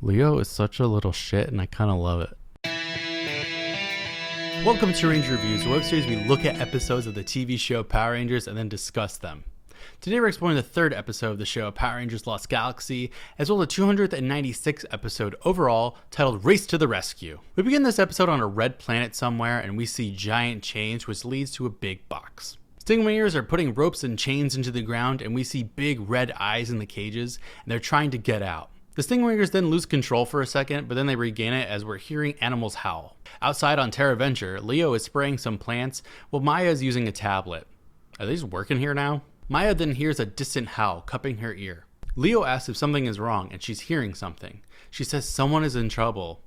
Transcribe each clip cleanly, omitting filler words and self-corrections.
Leo is such a little shit and I kind of love it. Welcome to Ranger Reviews, a web series we look at episodes of the TV show Power Rangers and then discuss them. Today we're exploring the third episode of the show Power Rangers Lost Galaxy, as well as the 296th episode overall, titled Race to the Rescue. We begin this episode on a red planet somewhere and we see giant chains, which leads to a big box. Stingwingers are putting ropes and chains into the ground and we see big red eyes in the cages and they're trying to get out. The Stingwingers then lose control for a second, but then they regain it as we're hearing animals howl. Outside on Terra, Leo is spraying some plants while Maya is using a tablet. Are they just working here now? Maya then hears a distant howl cupping her ear. Leo asks if something is wrong and she's hearing something. She says someone is in trouble.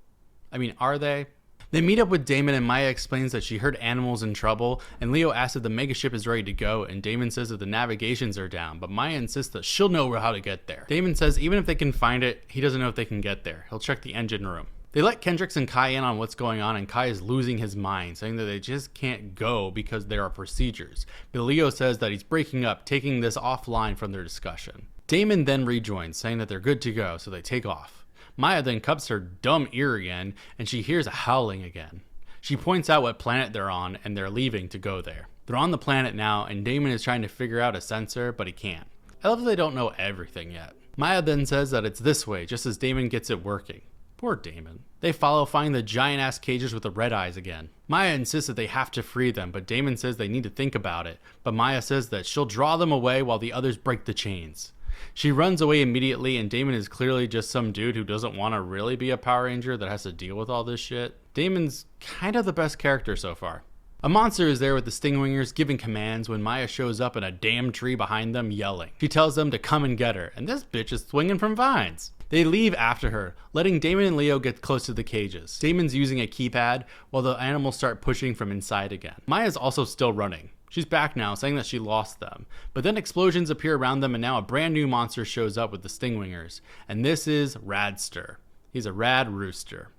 I mean, are they? They meet up with Damon and Maya explains that she heard animals in trouble, and Leo asks if the megaship is ready to go, and Damon says that the navigations are down, but Maya insists that she'll know how to get there. Damon says even if they can find it, he doesn't know if they can get there. He'll check the engine room. They let Kendricks and Kai in on what's going on, and Kai is losing his mind, saying that they just can't go because there are procedures. But Leo says that he's breaking up, taking this offline from their discussion. Damon then rejoins, saying that they're good to go, so they take off. Maya then cups her dumb ear again, and she hears a howling again. She points out what planet they're on, and they're leaving to go there. They're on the planet now, and Damon is trying to figure out a sensor, but he can't. I love that they don't know everything yet. Maya then says that it's this way, just as Damon gets it working. Poor Damon. They follow, finding the giant-ass cages with the red eyes again. Maya insists that they have to free them, but Damon says they need to think about it. But Maya says that she'll draw them away while the others break the chains. She runs away immediately, and Damon is clearly just some dude who doesn't want to really be a Power Ranger that has to deal with all this shit. Damon's kind of the best character so far. A monster is there with the Stingwingers giving commands when Maya shows up in a damn tree behind them yelling. She tells them to come and get her, and this bitch is swinging from vines. They leave after her, letting Damon and Leo get close to the cages. Damon's using a keypad while the animals start pushing from inside again. Maya's also still running. She's back now, saying that she lost them. But then explosions appear around them and now a brand new monster shows up with the Stingwingers. And this is Radster. He's a rad rooster.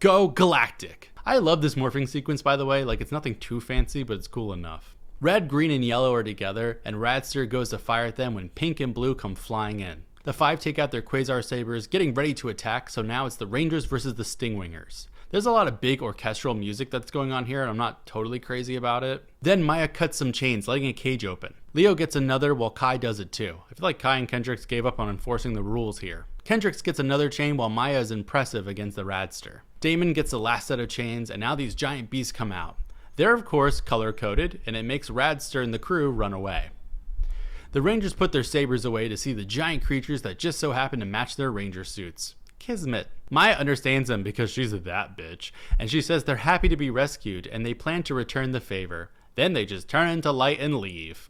Go Galactic! I love this morphing sequence, by the way. Like, it's nothing too fancy, but it's cool enough. Red, green, and yellow are together, and Radster goes to fire at them when pink and blue come flying in. The five take out their quasar sabers, getting ready to attack, so now it's the Rangers versus the Stingwingers. There's a lot of big orchestral music that's going on here, and I'm not totally crazy about it. Then Maya cuts some chains, letting a cage open. Leo gets another while Kai does it too. I feel like Kai and Kendricks gave up on enforcing the rules here. Kendricks gets another chain while Maya is impressive against the Radster. Damon gets the last set of chains, and now these giant beasts come out. They're of course color-coded, and it makes Radster and the crew run away. The Rangers put their sabers away to see the giant creatures that just so happen to match their Ranger suits. Kismet. Maya understands them because she's that bitch, and she says they're happy to be rescued and they plan to return the favor. Then they just turn into light and leave.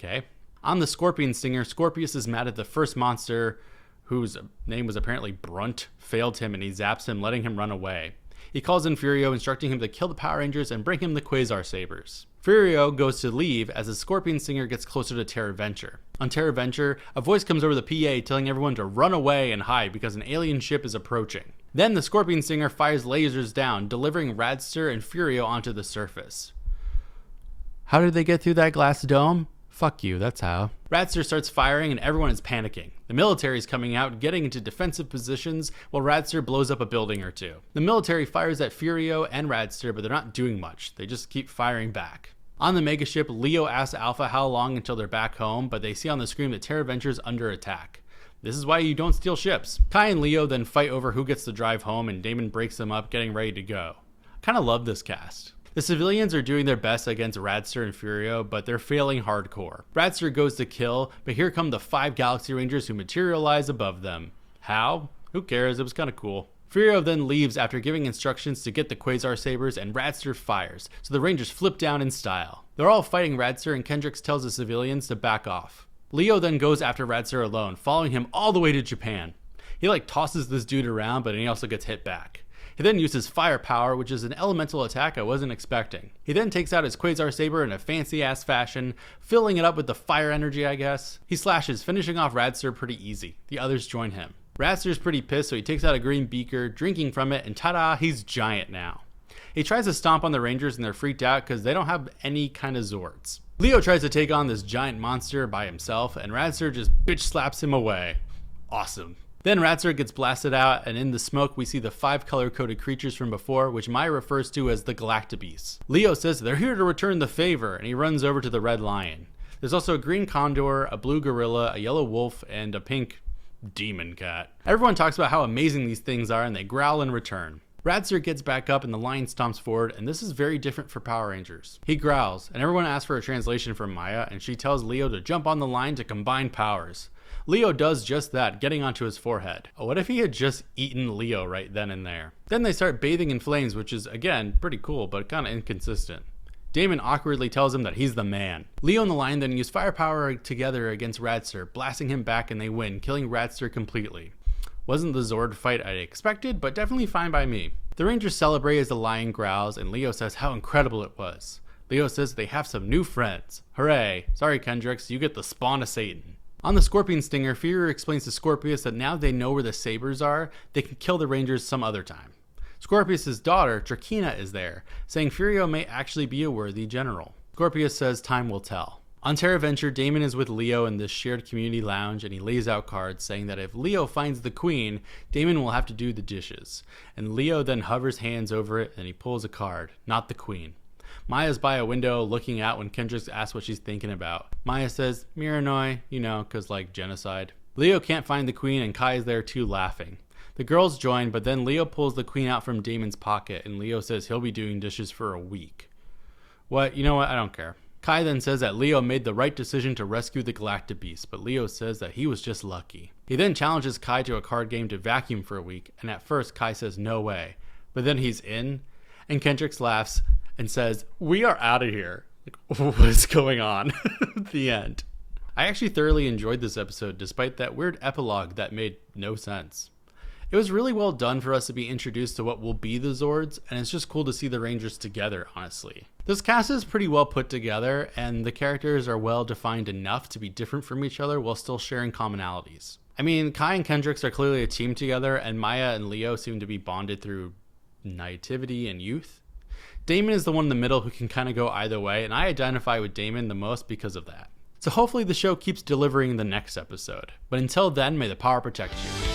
Okay. On the Scorpion Stinger, Scorpius is mad at the first monster, whose name was apparently Brunt, failed him and he zaps him, letting him run away. He calls in Furio, instructing him to kill the Power Rangers and bring him the Quasar Sabers. Furio goes to leave as the Scorpion Stinger gets closer to Terra. On Terra, a voice comes over the PA telling everyone to run away and hide because an alien ship is approaching. Then the Scorpion Stinger fires lasers down, delivering Radster and Furio onto the surface. How did they get through that glass dome? Fuck you, that's how. Radster starts firing and everyone is panicking. The military is coming out, getting into defensive positions while Radster blows up a building or two. The military fires at Furio and Radster, but they're not doing much. They just keep firing back. On the megaship, Leo asks Alpha how long until they're back home, but they see on the screen that Terra is under attack. This is why you don't steal ships. Kai and Leo then fight over who gets to drive home, and Damon breaks them up, getting ready to go. I kind of love this cast. The civilians are doing their best against Radster and Furio, but they're failing hardcore. Radster goes to kill, but here come the 5 Galaxy Rangers who materialize above them. How? Who cares? It was kind of cool. Furio then leaves after giving instructions to get the Quasar Sabers, and Radster fires, so the Rangers flip down in style. They're all fighting Radster, and Kendricks tells the civilians to back off. Leo then goes after Radster alone, following him all the way to Japan. He tosses this dude around, but he also gets hit back. He then uses firepower, which is an elemental attack I wasn't expecting. He then takes out his Quasar Saber in a fancy-ass fashion, filling it up with the fire energy, I guess. He slashes, finishing off Radster pretty easy. The others join him. Radster's pretty pissed, so he takes out a green beaker, drinking from it, and ta-da, he's giant now. He tries to stomp on the Rangers, and they're freaked out because they don't have any kind of Zords. Leo tries to take on this giant monster by himself, and Radster just bitch slaps him away. Awesome. Then Ratzer gets blasted out, and in the smoke we see the 5 color-coded creatures from before, which Maya refers to as the Galactobeasts. Leo says they're here to return the favor, and he runs over to the red lion. There's also a green condor, a blue gorilla, a yellow wolf, and a pink demon cat. Everyone talks about how amazing these things are, and they growl in return. Ratzer gets back up and the lion stomps forward, and this is very different for Power Rangers. He growls, and everyone asks for a translation from Maya, and she tells Leo to jump on the line to combine powers. Leo does just that, getting onto his forehead. What if he had just eaten Leo right then and there? Then they start bathing in flames, which is, again, pretty cool, but kind of inconsistent. Damon awkwardly tells him that he's the man. Leo and the lion then use firepower together against Ratzer, blasting him back, and they win, killing Ratzer completely. Wasn't the Zord fight I expected, but definitely fine by me. The Rangers celebrate as the lion growls, and Leo says how incredible it was. Leo says they have some new friends. Hooray! Sorry, Kendricks, you get the spawn of Satan. On the Scorpion Stinger, Fury explains to Scorpius that now they know where the sabers are, they can kill the Rangers some other time. Scorpius' daughter, Trakina, is there, saying Furio may actually be a worthy general. Scorpius says time will tell. On Terra Venture, Damon is with Leo in this shared community lounge, and he lays out cards saying that if Leo finds the queen, Damon will have to do the dishes. And Leo then hovers hands over it, and he pulls a card, not the queen. Maya's by a window looking out when Kendricks asks what she's thinking about. Maya says, Miranoi, cause like genocide. Leo can't find the queen, and Kai is there too, laughing. The girls join, but then Leo pulls the queen out from Damon's pocket, and Leo says he'll be doing dishes for a week. What? You know what? I don't care. Kai then says that Leo made the right decision to rescue the Galactobeasts, but Leo says that he was just lucky. He then challenges Kai to a card game to vacuum for a week, and at first Kai says no way, but then he's in, and Kendricks laughs and says, we are out of here. Like, what is going on? The end. I actually thoroughly enjoyed this episode despite that weird epilogue that made no sense. It was really well done for us to be introduced to what will be the Zords, and it's just cool to see the Rangers together, honestly. This cast is pretty well put together, and the characters are well defined enough to be different from each other while still sharing commonalities. I mean, Kai and Kendricks are clearly a team together, and Maya and Leo seem to be bonded through naivety and youth. Damon is the one in the middle who can kind of go either way, and I identify with Damon the most because of that. So hopefully the show keeps delivering the next episode. But until then, may the power protect you.